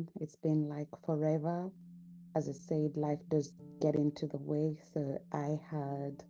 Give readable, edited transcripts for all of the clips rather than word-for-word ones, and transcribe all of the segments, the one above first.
everyone. It's been like forever. As I said, life does get into the way. So I had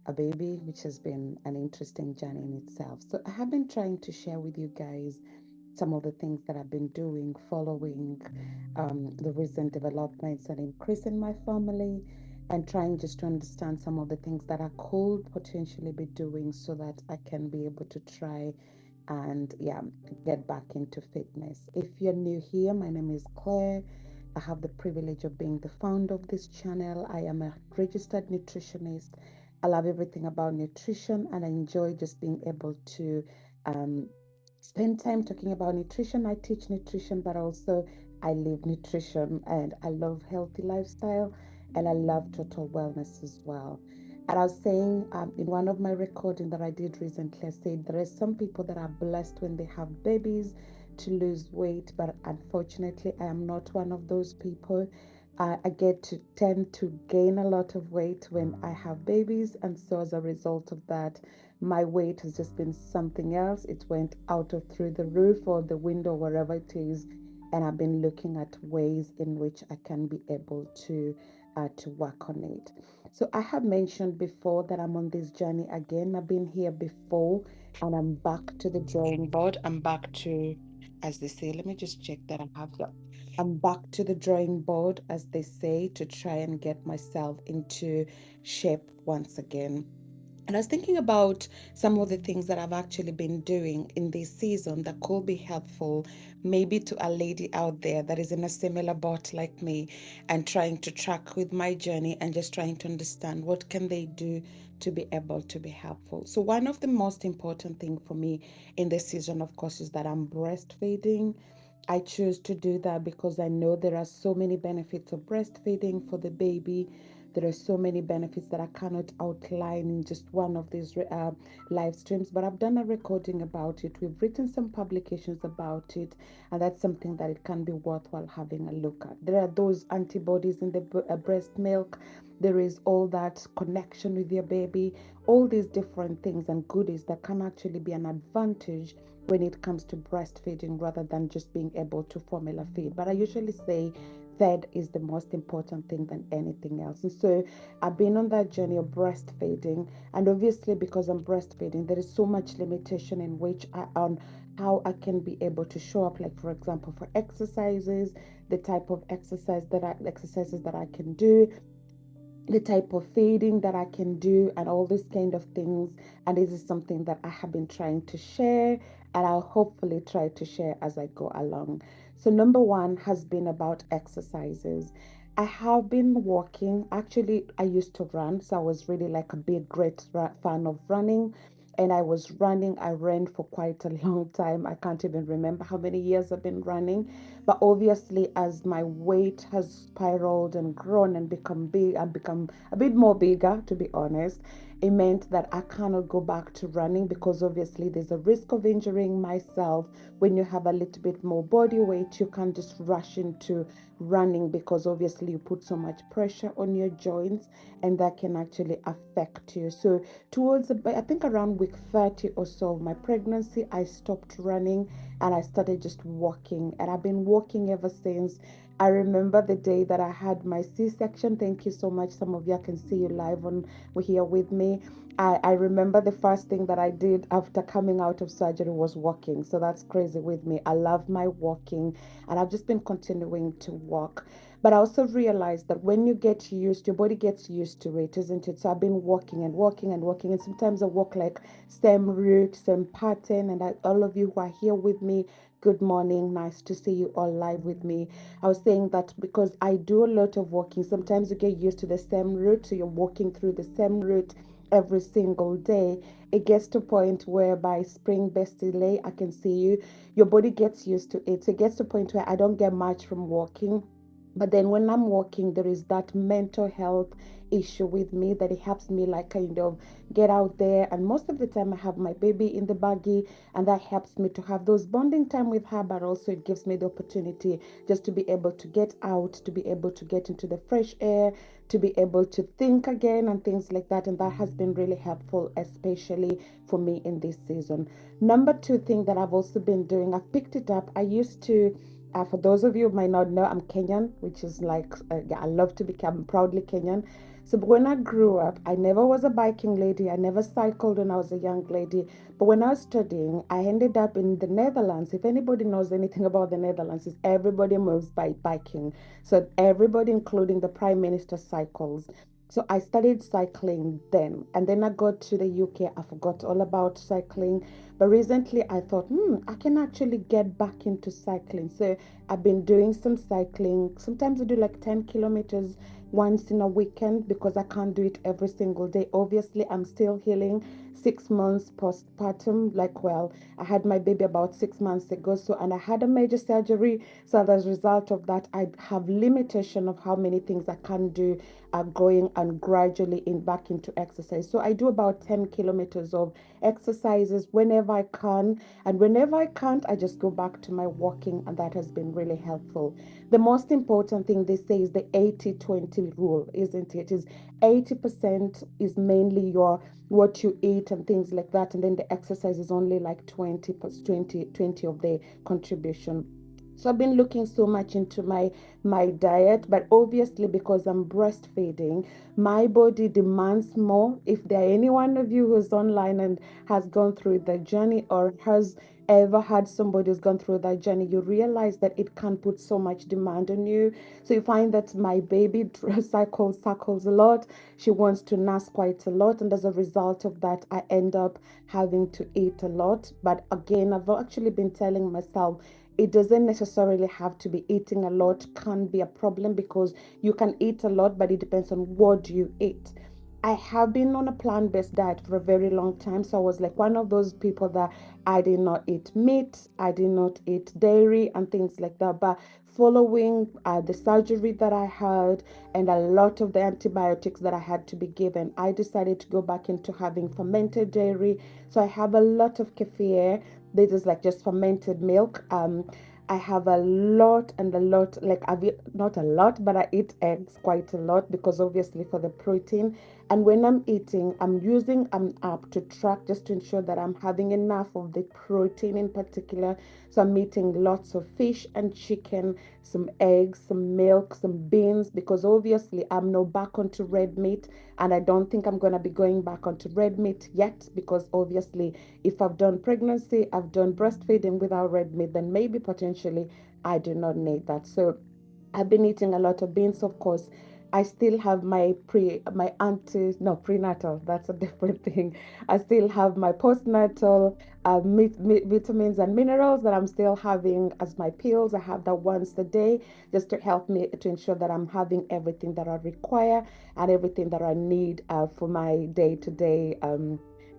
a baby, which has been an interesting journey in itself. So I have been trying to share with you guys some of the things that I've been doing following the recent developments and increase in my family, and trying just to understand some of the things that I could potentially be doing so that I can be able to try and get back into fitness. If you're new here, my name is Claire. I have the privilege of being the founder of this channel. I am a registered nutritionist. I love everything about nutrition, and I enjoy just being able to um, spend time talking about nutrition. I teach nutrition, but also I live nutrition, and I love healthy lifestyle, and I love total wellness as well. And I was saying in one of my recording that I did recently, I said there are some people that are blessed when they have babies to lose weight, but unfortunately, I am not one of those people. I get to tend to gain a lot of weight when I have babies, and so as a result of that, my weight has just been something else. It went out of through the roof or the window, wherever it is, and I've been looking at ways in which I can be able to work on it. So I have mentioned before that I'm on this journey again. I've been here before, and I'm back to the drawing board. I'm back to, as they say, let me just check that I have that. I'm back to the drawing board, as they say, to try and get myself into shape once again. And I was thinking about some of the things that I've actually been doing in this season that could be helpful, maybe to a lady out there that is in a similar boat like me and trying to track with my journey and just trying to understand what can they do to be able to be helpful. So one of the most important thing for me in this season, of course, is that I'm breastfeeding. I choose to do that because I know there are so many benefits of breastfeeding for the baby. There are so many benefits that I cannot outline in just one of these live streams, but I've done a recording about it. We've written some publications about it, and that's something that it can be worthwhile having a look at. There are those antibodies in the breast milk. There is all that connection with your baby, all these different things and goodies that can actually be an advantage when it comes to breastfeeding rather than just being able to formula feed. But I usually say fed is the most important thing than anything else. And so I've been on that journey of breastfeeding, and obviously because I'm breastfeeding, there is so much limitation in which on how I can be able to show up. Like for example, for exercises, the type of exercises that I can do, the type of feeding that I can do, and all these kind of things. And this is something that I have been trying to share, and I'll hopefully try to share as I go along. So, number one has been about exercises. I have been walking. Actually, I used to run, so I was really like a big, great fan of running. And I was running, I ran for quite a long time. I can't even remember how many years I've been running. But obviously, as my weight has spiraled and grown and become big and become a bit more bigger, to be honest, it meant that I cannot go back to running because obviously there's a risk of injuring myself. When you have a little bit more body weight, you can't just rush into running because obviously you put so much pressure on your joints, and that can actually affect you. So towards I think around week 30 or so of my pregnancy, I stopped running and I started just walking, and I've been walking ever since. I remember the day that I had my C-section. Thank you so much. Some of you, I can see you live on here with me. I remember the first thing that I did after coming out of surgery was walking. So that's crazy with me. I love my walking, and I've just been continuing to walk. But I also realized that when you get used, your body gets used to it, isn't it? So I've been walking and walking and walking, and sometimes I walk like same route, same pattern. And all of you who are here with me, good morning. Nice to see you all live with me. I was saying that because I do a lot of walking, sometimes you get used to the same route, so you're walking through the same route every single day. It gets to a point where by spring best delay, I can see you. Your body gets used to it. So it gets to a point where I don't get much from walking. But then when I'm walking, there is that mental health issue with me that it helps me like kind of get out there. And most of the time I have my baby in the buggy, and that helps me to have those bonding time with her, but also it gives me the opportunity just to be able to get out, to be able to get into the fresh air, to be able to think again and things like that. And that has been really helpful, especially for me in this season. Number two thing that I've also been doing, I've picked it up. I used to For those of you who might not know, I'm Kenyan, which is like, yeah, I love to become proudly Kenyan. So, but when I grew up, I never was a biking lady. I never cycled when I was a young lady. But when I was studying, I ended up in the Netherlands. If anybody knows anything about the Netherlands, is everybody moves by biking. So everybody, including the Prime Minister, cycles. So I started cycling then, and then I got to the UK. I forgot all about cycling, but recently I thought, I can actually get back into cycling. So I've been doing some cycling. Sometimes I do like 10 kilometers once in a weekend because I can't do it every single day. Obviously, I'm still healing 6 months postpartum. Like, well, I had my baby about 6 months ago. So, and I had a major surgery. So, as a result of that, I have limitation of how many things I can do going and gradually in back into exercise. So, I do about 10 kilometers of exercises whenever I can. And whenever I can't, I just go back to my walking, and that has been really helpful. The most important thing they say is the 80-20 rule, isn't it? Is 80% is mainly your what you eat and things like that, and then the exercise is only like 20 plus 20 of the contribution. So I've been looking so much into my diet, but obviously because I'm breastfeeding, my body demands more. If there are any one of you who's online and has gone through the journey or has ever had somebody who's gone through that journey, you realize that it can put so much demand on you. So you find that my baby cycles a lot. She wants to nurse quite a lot, and as a result of that, I end up having to eat a lot. But again, I've actually been telling myself it doesn't necessarily have to be eating a lot can be a problem because you can eat a lot, but it depends on what you eat. I have been on a plant-based diet for a very long time. So I was like one of those people that I did not eat meat, I did not eat dairy and things like that. But following the surgery that I had and a lot of the antibiotics that I had to be given, I decided to go back into having fermented dairy. So I have a lot of kefir. This is like just fermented milk. I have a lot and a lot, like I've not a lot, but I eat eggs quite a lot because obviously for the protein. And when I'm eating, I'm using an app to track just to ensure that I'm having enough of the protein in particular. So I'm eating lots of fish and chicken, some eggs, some milk, some beans, because obviously I'm no back onto red meat. And I don't think I'm going to be going back onto red meat yet because obviously if I've done pregnancy, I've done breastfeeding without red meat, then maybe potentially I do not need that. So I've been eating a lot of beans, of course. I still have my anti no prenatal. That's a different thing. I still have my postnatal vitamins and minerals that I'm still having as my pills. I have that once a day just to help me to ensure that I'm having everything that I require and everything that I need for my day to day.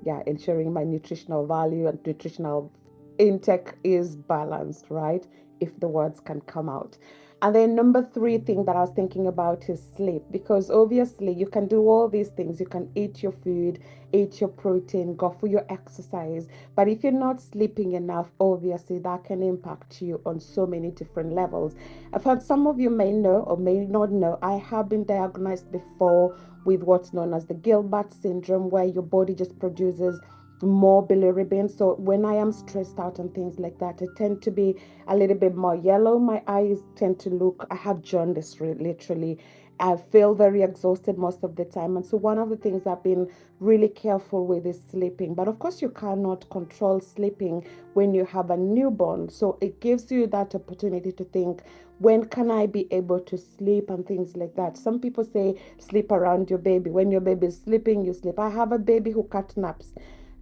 Yeah, ensuring my nutritional value and nutritional intake is balanced, right? If the words can come out. And then number three thing that I was thinking about is sleep, because obviously you can do all these things. You can eat your food, eat your protein, go for your exercise. But if you're not sleeping enough, obviously that can impact you on so many different levels. In fact, some of you may know or may not know, I have been diagnosed before with what's known as the Gilbert syndrome, where your body just produces more bilirubin. So when I am stressed out and things like that, I tend to be a little bit more yellow. My eyes tend to look, I have jaundice literally. I feel very exhausted most of the time. And so one of the things I've been really careful with is sleeping. But of course, you cannot control sleeping when you have a newborn. So it gives you that opportunity to think, when can I be able to sleep and things like that. Some people say sleep around your baby. When your baby is sleeping, you sleep. I have a baby who cat naps.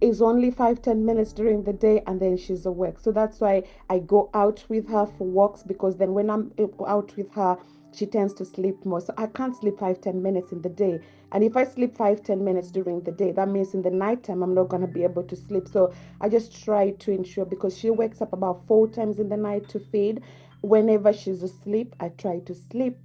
It's only 5-10 minutes during the day and then she's awake. So that's why I go out with her for walks, because then when I'm out with her, she tends to sleep more. So I can't sleep 5-10 minutes in the day. And if I sleep 5-10 minutes during the day, that means in the nighttime I'm not gonna be able to sleep. So I just try to ensure, because she wakes up about 4 times in the night to feed. Whenever she's asleep, I try to sleep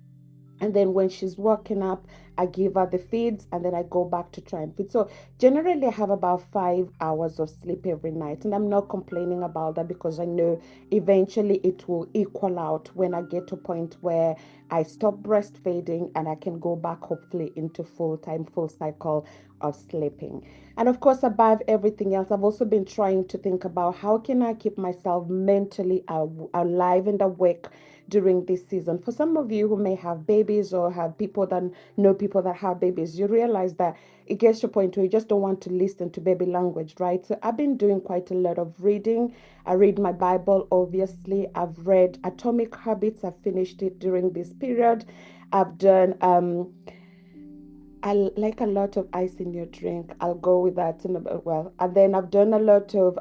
And then when she's waking up, I give her the feeds and then I go back to try and feed. So generally, I have about 5 hours of sleep every night. And I'm not complaining about that because I know eventually it will equal out when I get to a point where I stop breastfeeding and I can go back, hopefully, into full time, full cycle of sleeping. And of course, above everything else, I've also been trying to think about how can I keep myself mentally alive and awake during this season. For some of you who may have babies or have people that know people that have babies, you realize that it gets to a point where you just don't want to listen to baby language, right? So I've been doing quite a lot of reading. I read my Bible, obviously. I've read Atomic Habits. I finished it during this period. I've done I like a lot of ice in your drink. I'll go with that in a well. And then I've done a lot of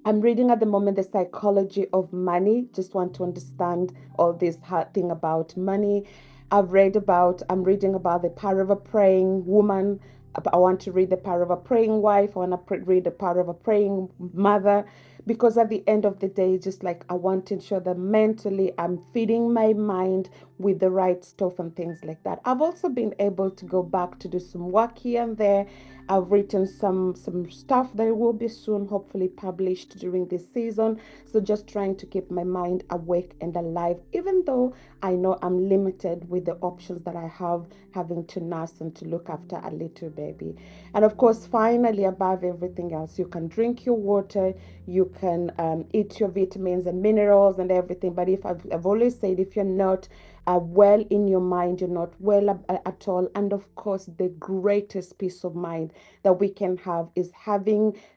I'm reading at the moment the psychology of money. Just want to understand all this hard thing about money. I'm reading about the power of a praying woman. I want to read the power of a praying wife. I want to read the power of a praying mother. Because at the end of the day, just like I want to ensure that mentally I'm feeding my mind with the right stuff and things like that. I've also been able to go back to do some work here and there. I've written some stuff that will be soon hopefully published during this season. So just trying to keep my mind awake and alive, even though I know I'm limited with the options that I have having to nurse and to look after a little baby. And of course, finally, above everything else, you can drink your water, you can eat your vitamins and minerals and everything. But if I've always said, if you're not well in your mind, you're not well at all. And of course, the greatest peace of mind that we can have is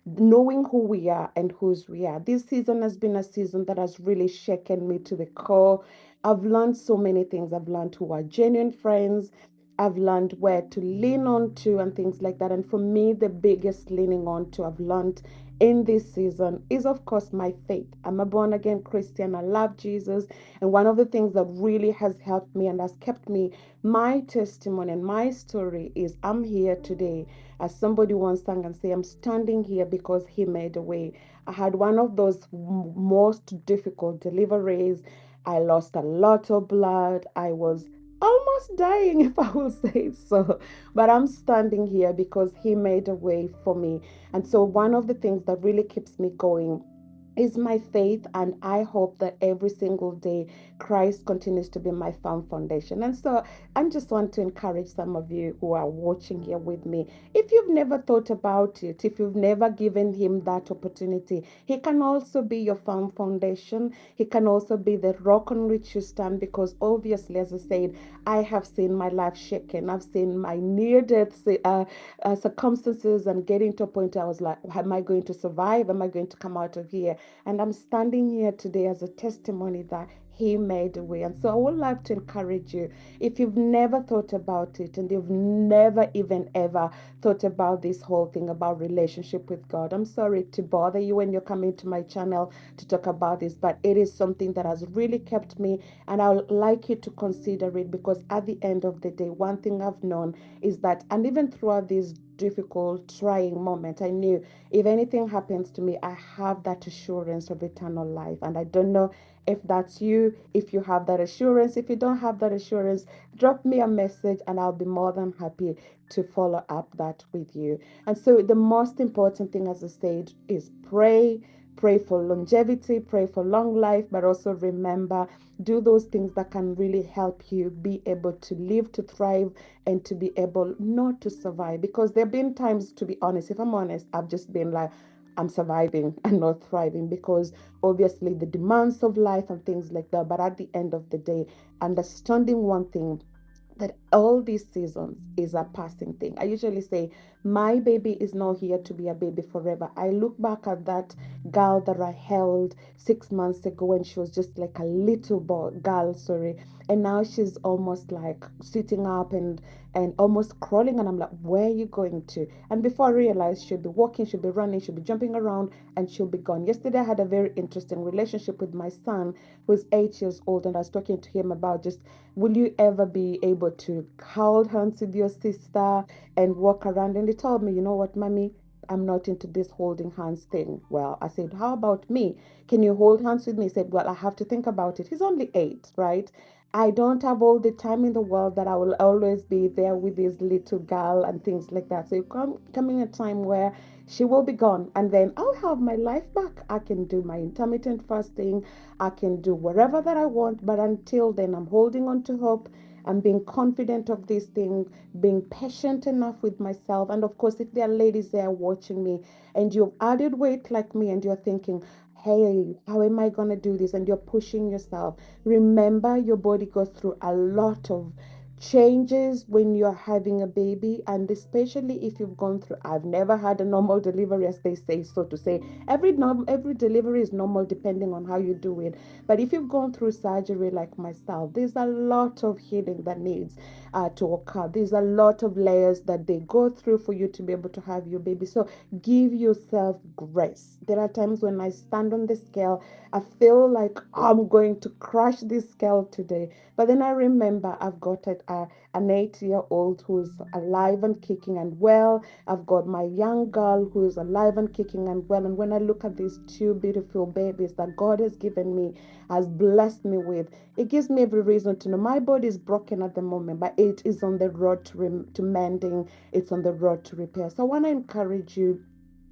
knowing who we are and whose we are. This season has been a season that has really shaken me to the core. I've learned so many things. I've learned who are genuine friends. I've learned where to lean on to and things like that. And for me, the biggest leaning on to I've learned in this season is, of course, my faith. I'm a born again Christian. I love Jesus. And one of the things that really has helped me and has kept me, my testimony and my story is I'm here today. As somebody once sang and say, I'm standing here because he made a way. I had one of those most difficult deliveries. I lost a lot of blood. I was almost dying, if I will say so. But I'm standing here because he made a way for me. And so, one of the things that really keeps me going is my faith, and I hope that every single day Christ continues to be my firm foundation. And so I just want to encourage some of you who are watching here with me. If you've never thought about it, if you've never given him that opportunity, he can also be your firm foundation. He can also be the rock on which you stand, because obviously, as I said, I have seen my life shaken. I've seen my near death circumstances and getting to a point I was like, am I going to survive? Am I going to come out of here? And I'm standing here today as a testimony that he made a way. And so I would like to encourage you, if you've never thought about it and you've never even ever thought about this whole thing about relationship with God, I'm sorry to bother you when you're coming to my channel to talk about this, but it is something that has really kept me, and I would like you to consider it, because at the end of the day, one thing I've known is that, and even throughout these difficult, trying moment, I knew if anything happens to me, I have that assurance of eternal life. And I don't know if that's you, if you have that assurance. If you don't have that assurance, drop me a message and I'll be more than happy to follow up that with you. And so, the most important thing, as I said, is pray. Pray for longevity, pray for long life, but also remember, do those things that can really help you be able to live, to thrive, and to be able not to survive. Because there have been times, to be honest, if I'm honest, I've just been like, I'm surviving and not thriving, because obviously the demands of life and things like that. But at the end of the day, understanding one thing, that all these seasons is a passing thing. I usually say, my baby is not here to be a baby forever. I look back at that girl that I held 6 months ago when she was just like a little boy, girl, sorry. And now she's almost like sitting up and almost crawling. And I'm like, where are you going to? And before I realized, she'll be walking, she'll be running, she'll be jumping around, and she'll be gone. Yesterday, I had a very interesting relationship with my son, who's 8 years old, and I was talking to him about just, will you ever be able to hold hands with your sister and walk around? And he told me, you know what, mommy, I'm not into this holding hands thing. Well, I said, how about me? Can you hold hands with me? He said, well, I have to think about it. He's only 8, right? I don't have all the time in the world that I will always be there with this little girl and things like that. So it coming a time where she will be gone and then I'll have my life back. I can do my intermittent fasting. I can do whatever that I want. But until then, I'm holding on to hope. I'm being confident of this thing, being patient enough with myself. And of course, if there are ladies there watching me and you've added weight like me and you're thinking, hey, how am I going to do this? And you're pushing yourself. Remember, your body goes through a lot of changes when you're having a baby, and especially if you've gone through. I've never had a normal delivery, as they say, so to say. Every delivery is normal depending on how you do it. But if you've gone through surgery like myself, there's a lot of healing that needs to occur. There's a lot of layers that they go through for you to be able to have your baby. So give yourself grace. There are times when I stand on the scale, I feel like I'm going to crush this scale today. But then I remember I've got an 8-year-old who's alive and kicking and well. I've got my young girl who's alive and kicking and well. And when I look at these two beautiful babies that God has given me, has blessed me with, it gives me every reason to know my body is broken at the moment, but it is on the road to mending. It's on the road to repair. So I want to encourage you,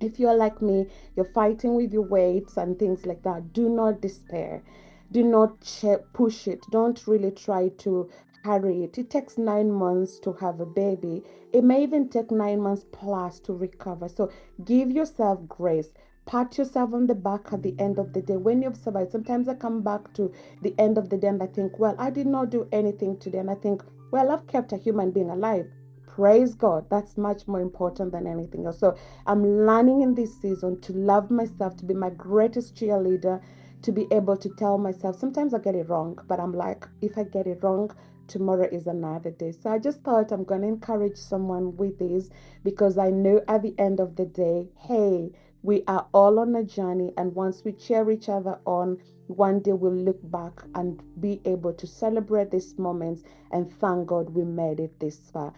if you're like me, you're fighting with your weights and things like that, do not despair. Do not push it. Don't really try to hurry it. It takes 9 months to have a baby. It may even take 9 months plus to recover. So give yourself grace. Pat yourself on the back at the end of the day when you've survived. Sometimes I come back to the end of the day and I think, well, I did not do anything today. And I think, well, I've kept a human being alive. Praise God. That's much more important than anything else. So I'm learning in this season to love myself, to be my greatest cheerleader, to be able to tell myself, sometimes I get it wrong, but I'm like, if I get it wrong, tomorrow is another day. So I just thought I'm going to encourage someone with this because I know at the end of the day, hey, we are all on a journey. And once we cheer each other on, one day we'll look back and be able to celebrate these moments and thank God we made it this far.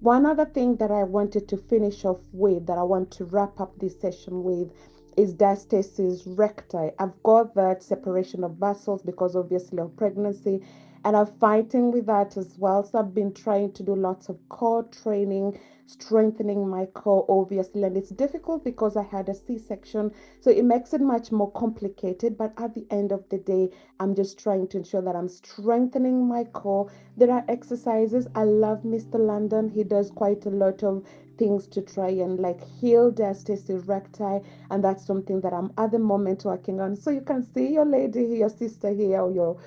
One other thing that I wanted to finish off with, that I want to wrap up this session with, is diastasis recti. I've got that separation of vessels because obviously of pregnancy, and I'm fighting with that as well. So I've been trying to do lots of core training, strengthening my core, obviously, and it's difficult because I had a C-section, so it makes it much more complicated. But at the end of the day, I'm just trying to ensure that I'm strengthening my core. There are exercises. I love Mr. London. He does quite a lot of things to try and like heal diastasis recti, and that's something that I'm at the moment working on. So you can see your lady, your sister here, or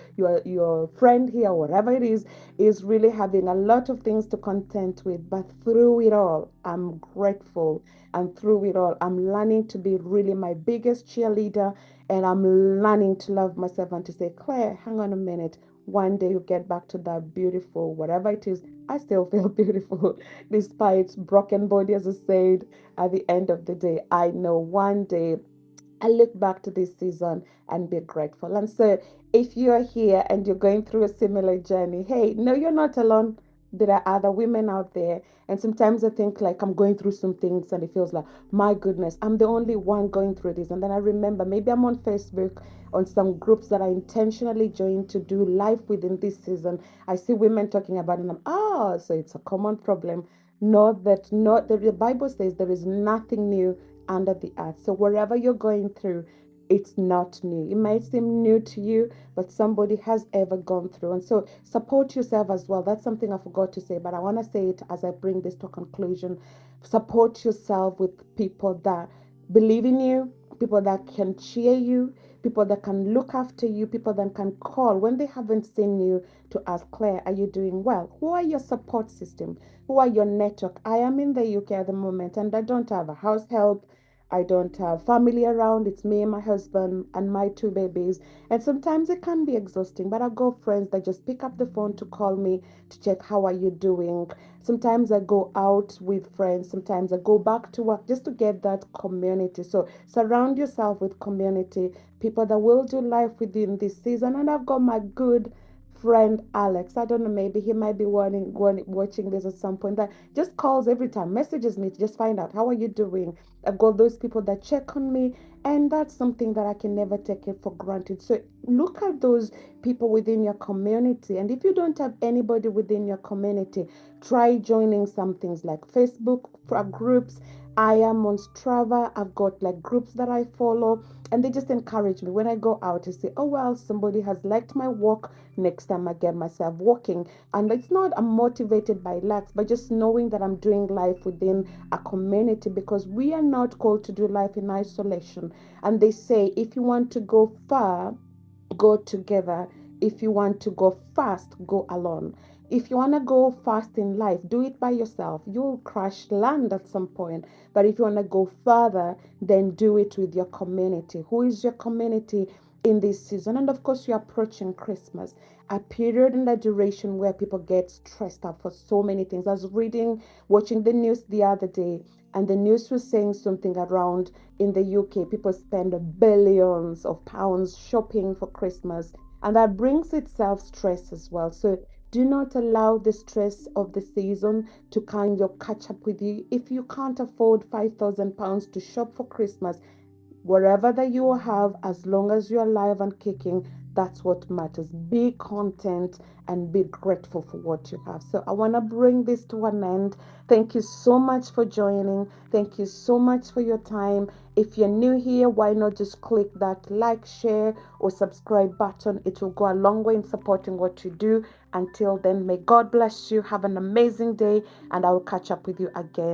your friend here, whatever it is really having a lot of things to contend with. But through it all, I'm grateful, and through it all, I'm learning to be really my biggest cheerleader, and I'm learning to love myself and to say, Claire, hang on a minute. One day you get back to that beautiful, whatever it is. I still feel beautiful despite broken body, as I said. At the end of the day, I know one day I look back to this season and be grateful. And so, if you're here and you're going through a similar journey, hey, no, you're not alone. There are other women out there. And sometimes I think like I'm going through some things and it feels like, my goodness, I'm the only one going through this. And then I remember maybe I'm on Facebook on some groups that I intentionally joined to do life within this season. I see women talking about it and I'm, so it's a common problem. Not the Bible says there is nothing new under the earth. So wherever you're going through, it's not new. It might seem new to you, but somebody has ever gone through. And so support yourself as well. That's something I forgot to say, but I want to say it as I bring this to a conclusion. Support yourself with people that believe in you, people that can cheer you, people that can look after you, people that can call when they haven't seen you to ask, Claire, are you doing well? Who are your support system? Who are your network? I am in the UK at the moment and I don't have a house help. I don't have family around. It's me and my husband and my two babies. And sometimes it can be exhausting, but I've got friends that just pick up the phone to call me to check how are you doing. Sometimes I go out with friends. Sometimes I go back to work just to get that community. So surround yourself with community, people that will do life with you in this season. And I've got my good friend Alex. I don't know, maybe he might be watching this at some point. That just calls every time, messages me to just find out how are you doing. I've got those people that check on me, and that's something that I can never take it for granted. So look at those people within your community, and if you don't have anybody within your community, try joining some things like Facebook for groups. I am on Strava. I've got like groups that I follow, and they just encourage me when I go out to say, oh well, somebody has liked my walk. Next time I get myself walking. And it's not I'm motivated by likes, but just knowing that I'm doing life within a community, because we are not called to do life in isolation. And they say if you want to go far, go together. If you want to go fast, go alone. If you want to go fast in life, do it by yourself. You'll crash land at some point. But if you want to go further, then do it with your community. Who is your community in this season? And of course, you're approaching Christmas, a period in the duration where people get stressed out for so many things. I was watching the news the other day, and the news was saying something around in the UK, people spend billions of pounds shopping for Christmas, and that brings itself stress as well. So do not allow the stress of the season to kind of catch up with you. If you can't afford £5,000 to shop for Christmas, wherever that you have, as long as you're alive and kicking, that's what matters. Be content and be grateful for what you have. So I want to bring this to an end. Thank you so much for joining. Thank you so much for your time. If you're new here, why not just click that like, share, or subscribe button? It will go a long way in supporting what you do. Until then, may God bless you. Have an amazing day, and I will catch up with you again